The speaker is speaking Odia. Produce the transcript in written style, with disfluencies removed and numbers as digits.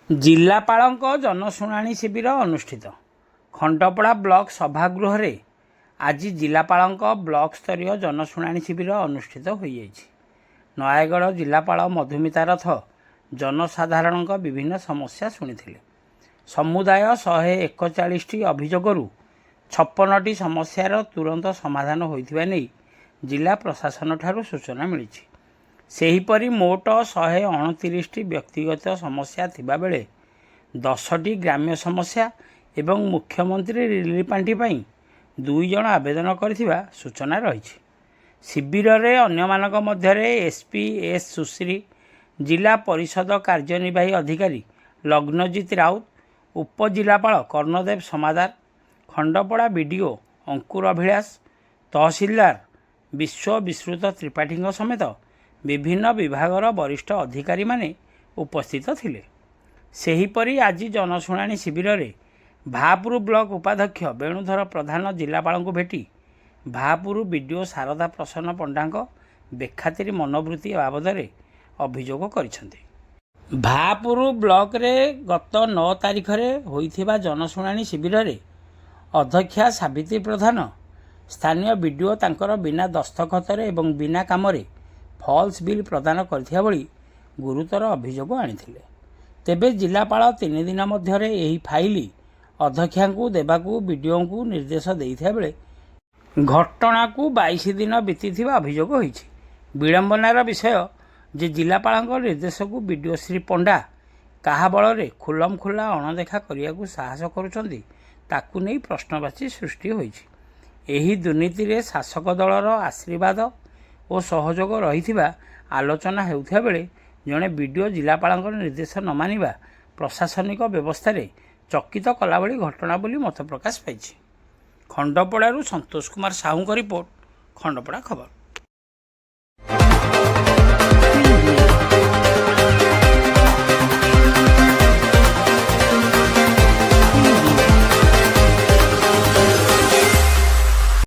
ଜିଲ୍ଲାପାଳଙ୍କ ଜନଶୁଣାଣି ଶିବିର ଅନୁଷ୍ଠିତ। ଖଣ୍ଡପଡ଼ା ବ୍ଲକ ସଭାଗୃହରେ ଆଜି ଜିଲ୍ଲାପାଳଙ୍କ ବ୍ଲକ ସ୍ତରୀୟ ଜନଶୁଣାଣି ଶିବିର ଅନୁଷ୍ଠିତ ହୋଇଯାଇଛି। ନୟାଗଡ଼ ଜିଲ୍ଲାପାଳ ମଧୁମିତା ରଥ ଜନସାଧାରଣଙ୍କ ବିଭିନ୍ନ ସମସ୍ୟା ଶୁଣିଥିଲେ। ସମୁଦାୟ 141ଟି ଅଭିଯୋଗରୁ 56ଟି ସମସ୍ୟାର ତୁରନ୍ତ ସମାଧାନ ହୋଇଥିବା ନେଇ ଜିଲ୍ଲା ପ୍ରଶାସନଠାରୁ ସୂଚନା ମିଳିଛି। ସେହିପରି ମୋଟ 129ଟି ବ୍ୟକ୍ତିଗତ ସମସ୍ୟା ଥିବାବେଳେ 10ଟି ଗ୍ରାମ୍ୟ ସମସ୍ୟା ଏବଂ ମୁଖ୍ୟମନ୍ତ୍ରୀ ରିଲିଫ ପାଣ୍ଠି ପାଇଁ 2 ଜଣ ଆବେଦନ କରିଥିବା ସୂଚନା ରହିଛି। ଶିବିରରେ ଅନ୍ୟମାନଙ୍କ ମଧ୍ୟରେ ଏସ୍ପି ଏସ୍ ସୁଶ୍ରୀ, ଜିଲ୍ଲା ପରିଷଦ କାର୍ଯ୍ୟନିର୍ବାହୀ ଅଧିକାରୀ ଲଗ୍ନଜିତ ରାଉତ, ଉପଜିଲ୍ଲାପାଳ କର୍ଣ୍ଣଦେବ ସମାଦାର, ଖଣ୍ଡପଡ଼ା ବିଡିଓ ଅଙ୍କୁର ଅଭିଳାଷ, ତହସିଲଦାର ବିଶ୍ୱବିଶ୍ରୁତ ତ୍ରିପାଠୀଙ୍କ ସମେତ ବିଭିନ୍ନ ବିଭାଗର ବରିଷ୍ଠ ଅଧିକାରୀମାନେ ଉପସ୍ଥିତ ଥିଲେ। ସେହିପରି ଆଜି ଜନଶୁଣାଣି ଶିବିରରେ ଭାପୁର ବ୍ଲକ ଉପାଧ୍ୟକ୍ଷ ବେଣୁଧର ପ୍ରଧାନ ଜିଲ୍ଲାପାଳଙ୍କୁ ଭେଟି ଭାପୁର ବିଡିଓ ଶାରଦା ପ୍ରସନ୍ନ ପଣ୍ଡାଙ୍କ ବେଖାତିର ମନୋବୃତ୍ତି ବାବଦରେ ଅଭିଯୋଗ କରିଛନ୍ତି। ଭାପୁର ବ୍ଲକରେ ଗତ 9 ତାରିଖରେ ହୋଇଥିବା ଜନଶୁଣାଣି ଶିବିରରେ ଅଧ୍ୟକ୍ଷା ସାବିତ୍ରୀ ପ୍ରଧାନ ସ୍ଥାନୀୟ ବିଡିଓ ତାଙ୍କର ବିନା ଦସ୍ତଖତରେ ଏବଂ ବିନା କାମରେ ଫଲ୍ସ ବିଲ୍ ପ୍ରଦାନ କରିଥିବା ଭଳି ଗୁରୁତର ଅଭିଯୋଗ ଆଣିଥିଲେ। ତେବେ ଜିଲ୍ଲାପାଳ 3 ଦିନ ମଧ୍ୟରେ ଏହି ଫାଇଲ ଅଧ୍ୟକ୍ଷାଙ୍କୁ ଦେବାକୁ ବିଡିଓଙ୍କୁ ନିର୍ଦ୍ଦେଶ ଦେଇଥିବା ବେଳେ ଘଟଣାକୁ 22 ଦିନ ବିତିଥିବା ଅଭିଯୋଗ ହୋଇଛି। ବିଡ଼ମ୍ବନାର ବିଷୟ ଯେ ଜିଲ୍ଲାପାଳଙ୍କ ନିର୍ଦ୍ଦେଶକୁ ବିଡିଓ ଶ୍ରୀ ପଣ୍ଡା କାହା ବଳରେ ଖୁଲମଖୁଲା ଅଣଦେଖା କରିବାକୁ ସାହସ କରୁଛନ୍ତି ତାକୁ ନେଇ ପ୍ରଶ୍ନବାଚୀ ସୃଷ୍ଟି ହୋଇଛି। ଏହି ଦୁର୍ନୀତିରେ ଶାସକ ଦଳର ଆଶୀର୍ବାଦ ଓ ସହଯୋଗ ରହିଥିବା ଆଲୋଚନା ହେଉଥିବା ବେଳେ ଜଣେ ବିଡିଓ ଜିଲ୍ଲାପାଳଙ୍କ ନିର୍ଦ୍ଦେଶ ନ ମାନିବା ପ୍ରଶାସନିକ ବ୍ୟବସ୍ଥାରେ ଚକିତ କଲାଭଳି ଘଟଣା ବୋଲି ମତ ପ୍ରକାଶ ପାଇଛି। ଖଣ୍ଡପଡ଼ାରୁ ସନ୍ତୋଷ କୁମାର ସାହୁଙ୍କ ରିପୋର୍ଟ, ଖଣ୍ଡପଡ଼ା ଖବର।